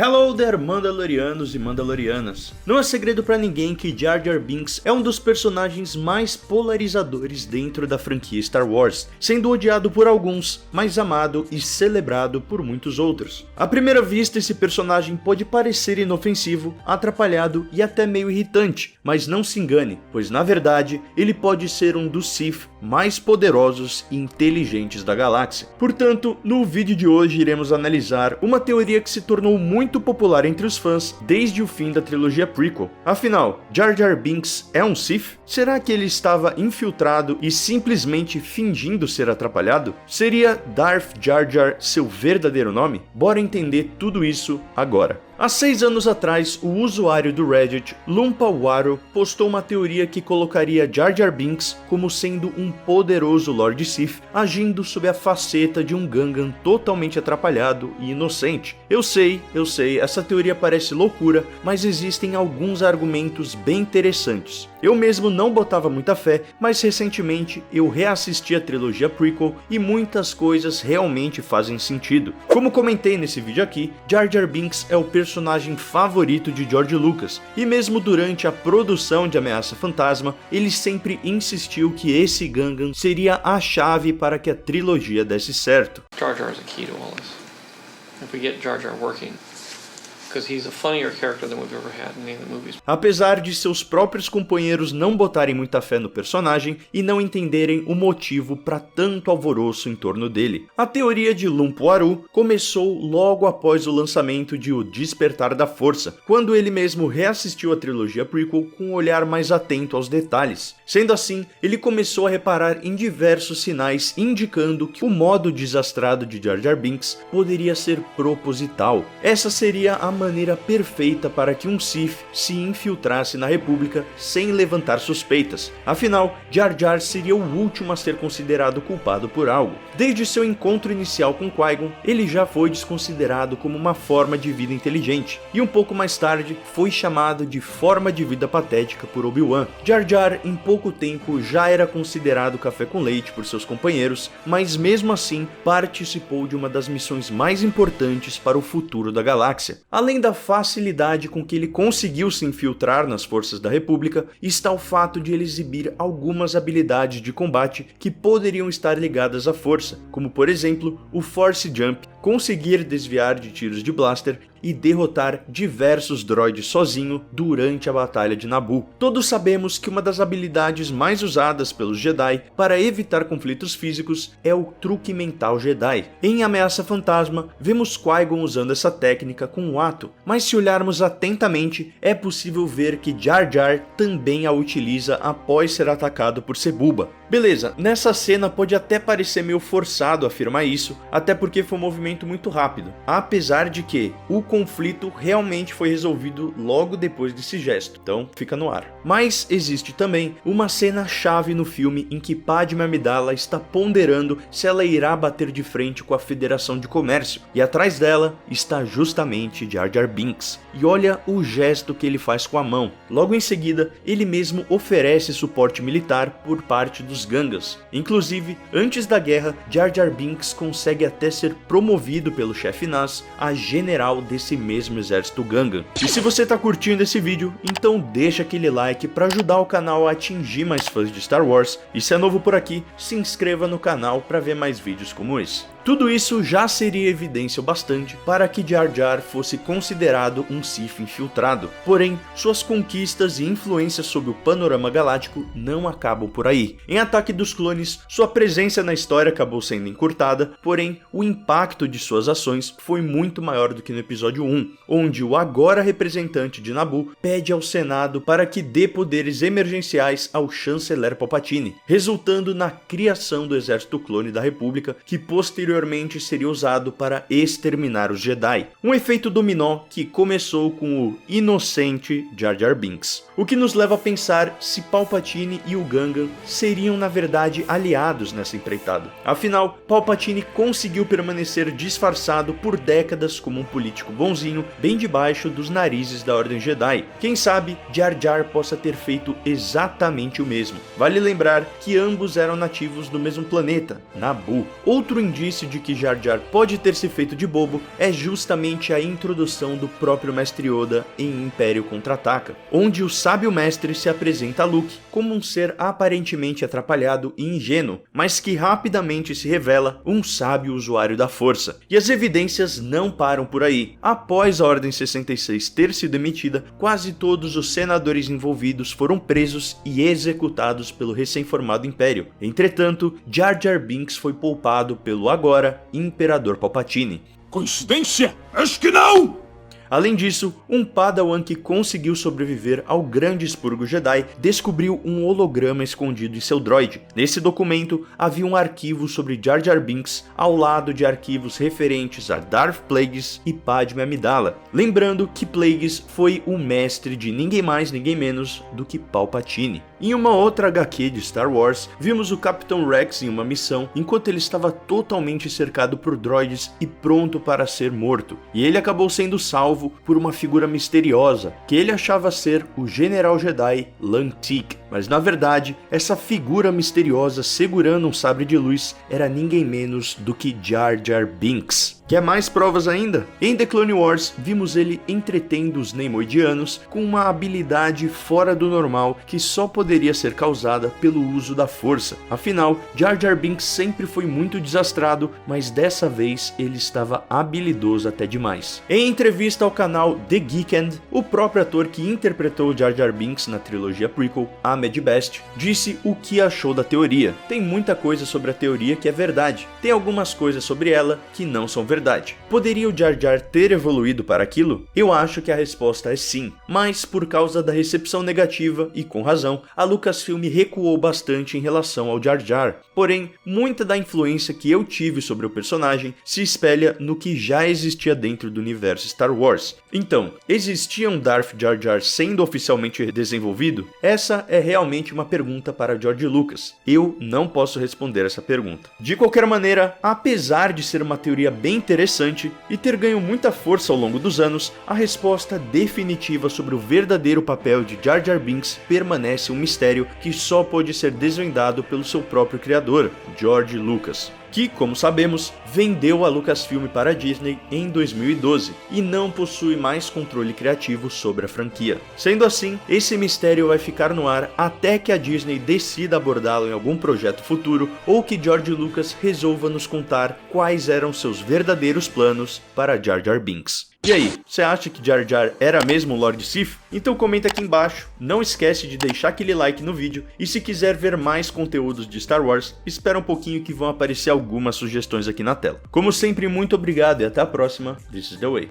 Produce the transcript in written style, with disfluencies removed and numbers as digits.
Hello there, Mandalorianos e Mandalorianas! Não é segredo pra ninguém que Jar Jar Binks é um dos personagens mais polarizadores dentro da franquia Star Wars, sendo odiado por alguns, mas amado e celebrado por muitos outros. À primeira vista, esse personagem pode parecer inofensivo, atrapalhado e até meio irritante, mas não se engane, pois na verdade ele pode ser um dos Sith mais poderosos e inteligentes da galáxia. Portanto, no vídeo de hoje iremos analisar uma teoria que se tornou muito popular entre os fãs desde o fim da trilogia prequel. Afinal, Jar Jar Binks é um Sith? Será que ele estava infiltrado e simplesmente fingindo ser atrapalhado? Seria Darth Jar Jar seu verdadeiro nome? Bora entender tudo isso agora. Há 6 anos atrás, o usuário do Reddit, Lumpawaro, postou uma teoria que colocaria Jar Jar Binks como sendo um poderoso Lord Sith, agindo sob a faceta de um Gungan totalmente atrapalhado e inocente. Eu sei, essa teoria parece loucura, mas existem alguns argumentos bem interessantes. Eu mesmo não botava muita fé, mas recentemente eu reassisti a trilogia prequel e muitas coisas realmente fazem sentido. Como comentei nesse vídeo aqui, Jar Jar Binks é o personagem favorito de George Lucas, e mesmo durante a produção de Ameaça Fantasma, ele sempre insistiu que esse Gungan seria a chave para que a trilogia desse certo. Jar Jar is a key to all this. If we get Jar Jar working, because he's a funnier character than we've ever had in any of the movies. Apesar de seus próprios companheiros não botarem muita fé no personagem e não entenderem o motivo para tanto alvoroço em torno dele. A teoria de Lumpawaro começou logo após o lançamento de O Despertar da Força, quando ele mesmo reassistiu a trilogia prequel com um olhar mais atento aos detalhes. Sendo assim, ele começou a reparar em diversos sinais indicando que o modo desastrado de Jar Jar Binks poderia ser proposital. Essa seria a maneira perfeita para que um Sith se infiltrasse na República sem levantar suspeitas. Afinal, Jar Jar seria o último a ser considerado culpado por algo. Desde seu encontro inicial com Qui-Gon, ele já foi desconsiderado como uma forma de vida inteligente, e um pouco mais tarde foi chamado de forma de vida patética por Obi-Wan. Jar Jar em pouco tempo já era considerado café com leite por seus companheiros, mas mesmo assim participou de uma das missões mais importantes para o futuro da galáxia. Além da facilidade com que ele conseguiu se infiltrar nas forças da República, está o fato de ele exibir algumas habilidades de combate que poderiam estar ligadas à força, como por exemplo o Force Jump, conseguir desviar de tiros de blaster e derrotar diversos droids sozinho durante a Batalha de Naboo. Todos sabemos que uma das habilidades mais usadas pelos Jedi para evitar conflitos físicos é o truque mental Jedi. Em Ameaça Fantasma, vemos Qui-Gon usando essa técnica com um ato, mas se olharmos atentamente, é possível ver que Jar Jar também a utiliza após ser atacado por Sebulba. Beleza, nessa cena pode até parecer meio forçado afirmar isso, até porque foi um movimento muito rápido, apesar de que o conflito realmente foi resolvido logo depois desse gesto, então fica no ar. Mas existe também uma cena chave no filme em que Padme Amidala está ponderando se ela irá bater de frente com a Federação de Comércio, e atrás dela está justamente Jar Jar Binks. E olha o gesto que ele faz com a mão. Logo em seguida, ele mesmo oferece suporte militar por parte dos Gungans. Inclusive, antes da guerra, Jar Jar Binks consegue até ser promovido pelo chefe Nas a general desse mesmo exército Gungan. E se você tá curtindo esse vídeo, então deixa aquele like para ajudar o canal a atingir mais fãs de Star Wars, e se é novo por aqui, se inscreva no canal para ver mais vídeos como esse. Tudo isso já seria evidência o bastante para que Jar Jar fosse considerado um Sith infiltrado, porém, suas conquistas e influências sobre o panorama galáctico não acabam por aí. Em Ataque dos Clones, sua presença na história acabou sendo encurtada, porém, o impacto de suas ações foi muito maior do que no episódio 1, onde o agora representante de Naboo pede ao Senado para que dê poderes emergenciais ao chanceler Palpatine, resultando na criação do Exército Clone da República, que posteriormente seria usado para exterminar os Jedi. Um efeito dominó que começou com o inocente Jar Jar Binks. O que nos leva a pensar se Palpatine e o Gungan seriam na verdade aliados nessa empreitada. Afinal, Palpatine conseguiu permanecer disfarçado por décadas como um político bonzinho, bem debaixo dos narizes da Ordem Jedi. Quem sabe Jar Jar possa ter feito exatamente o mesmo. Vale lembrar que ambos eram nativos do mesmo planeta, Naboo. Outro indício indício de que Jar Jar pode ter se feito de bobo é justamente a introdução do próprio Mestre Yoda em Império Contra-Ataca, onde o sábio mestre se apresenta a Luke como um ser aparentemente atrapalhado e ingênuo, mas que rapidamente se revela um sábio usuário da força. E as evidências não param por aí. Após a Ordem 66 ter sido emitida, quase todos os senadores envolvidos foram presos e executados pelo recém-formado Império. Entretanto, Jar Jar Binks foi poupado pelo agora Imperador Palpatine. Coincidência? Acho que não! Além disso, um Padawan que conseguiu sobreviver ao grande expurgo Jedi descobriu um holograma escondido em seu droide. Nesse documento, havia um arquivo sobre Jar Jar Binks ao lado de arquivos referentes a Darth Plagueis e Padme Amidala. Lembrando que Plagueis foi o mestre de ninguém mais, ninguém menos do que Palpatine. Em uma outra HQ de Star Wars, vimos o Capitão Rex em uma missão enquanto ele estava totalmente cercado por droids e pronto para ser morto. E ele acabou sendo salvo por uma figura misteriosa, que ele achava ser o General Jedi Lang Teek. Mas na verdade, essa figura misteriosa segurando um sabre de luz era ninguém menos do que Jar Jar Binks. Quer mais provas ainda? Em The Clone Wars, vimos ele entretendo os Neimoidianos com uma habilidade fora do normal que só poderia ser causada pelo uso da força. Afinal, Jar Jar Binks sempre foi muito desastrado, mas dessa vez ele estava habilidoso até demais. Em entrevista ao canal The Geekend, o próprio ator que interpretou Jar Jar Binks na trilogia prequel, Ahmed Best, disse o que achou da teoria. Tem muita coisa sobre a teoria que é verdade, tem algumas coisas sobre ela que não são verdade. Poderia o Jar Jar ter evoluído para aquilo? Eu acho que a resposta é sim, mas por causa da recepção negativa, e com razão, a Lucasfilm recuou bastante em relação ao Jar Jar. Porém, muita da influência que eu tive sobre o personagem se espelha no que já existia dentro do universo Star Wars. Então, existia um Darth Jar Jar sendo oficialmente desenvolvido? Essa é realmente uma pergunta para George Lucas. Eu não posso responder essa pergunta. De qualquer maneira, apesar de ser uma teoria bem interessante e ter ganho muita força ao longo dos anos, a resposta definitiva sobre o verdadeiro papel de Jar Jar Binks permanece um mistério que só pode ser desvendado pelo seu próprio criador, George Lucas, que, como sabemos, vendeu a Lucasfilm para a Disney em 2012 e não possui mais controle criativo sobre a franquia. Sendo assim, esse mistério vai ficar no ar até que a Disney decida abordá-lo em algum projeto futuro ou que George Lucas resolva nos contar quais eram seus verdadeiros planos para Jar Jar Binks. E aí, você acha que Jar Jar era mesmo um Lord Sith? Então comenta aqui embaixo, não esquece de deixar aquele like no vídeo e se quiser ver mais conteúdos de Star Wars, espera um pouquinho que vão aparecer algumas sugestões aqui na tela. Como sempre, muito obrigado e até a próxima. This is the way.